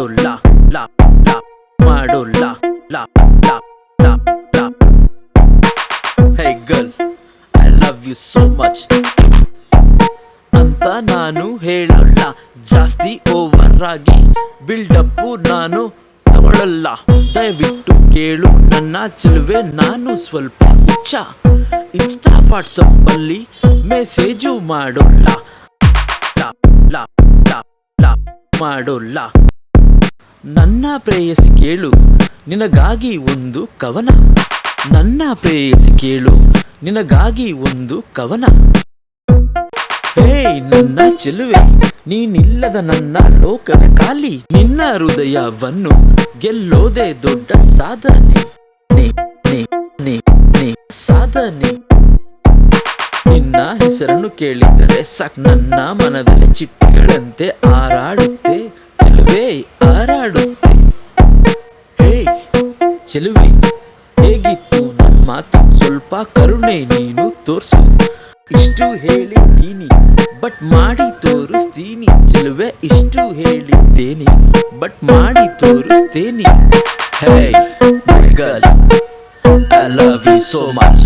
ಮಾಡು ಲಾ ಲಾ ಲಾ ಮಾಡು ಲಾ ಲಾ ಲಾ ಲಾ ಲಾ. Hey girl, I love you so much ಅಂತ ನಾನು ಹೇಳಲ್ಲ. ಜಾಸ್ತಿ ಓವರ್ ಆಗಿ ಬಿಲ್ಡಪ್ಪು ನಾನು ತಗೊಳ್ಳಲ್ಲ. ದಯವಿಟ್ಟು ಕೇಳು ನನ್ನ ಚೆಲುವೆ, ನಾನು ಸ್ವಲ್ಪ ಹುಚ್ಚ. ಇನ್ಸ್ಟಾ ವಾಟ್ಸಪ್ ಅಲ್ಲಿ ಮೆಸೇಜು ಮಾಡೋಲ್ಲ. ಲಾ ಲಾ ಲಾ ಲಾ ಮಾಡೋಲ್ಲ. ನನ್ನ ಪ್ರೇಯಸಿ ಕೇಳು, ನಿನಗಾಗಿ ಒಂದು ಕವನ. ನನ್ನ ಪ್ರೇಯಸಿ ಕೇಳು, ನಿನಗಾಗಿ ಒಂದು ಕವನ. ಹೇ ನನ್ನ ಚೆಲುವೆ, ನೀನಿಲ್ಲದ ನನ್ನ ಲೋಕವೇ ಖಾಲಿ. ನಿನ್ನ ಹೃದಯವನ್ನು ಗೆಲ್ಲೋದೆ ದೊಡ್ಡ ಸಾಧನೆ, ಸಾಧನೆ. ನಿನ್ನ ಹೆಸರನ್ನು ಕೇಳಿದರೆ ಸಾಕ್ ನನ್ನ ಮನದಲ್ಲಿ ಚಿಟ್ಟೆಗಳಂತೆ ಹಾರಾಡುತ್ತೆ ಚೆಲುವೆ, ಹಾರಾಡುತ್ತೆ. ಹೇ ಚೆಲುವೆ, ಹೇಗಿತ್ತು ನನ್ನ ಮಾತು? ಸ್ವಲ್ಪ ಕರುಣೆ ನೀನು ತೋರ್ಸು. ಇಷ್ಟು ಹೇಳಿದ್ದೀನಿ ಬಟ್ ಮಾಡಿ ತೋರಿಸ್ತೀನಿ ಚೆಲುವೆ. ಇಷ್ಟು ಹೇಳಿದ್ದೇನೆ ಬಟ್ ಮಾಡಿ ತೋರಿಸ್ತೇನೆ. Hey my girl, I love you so much.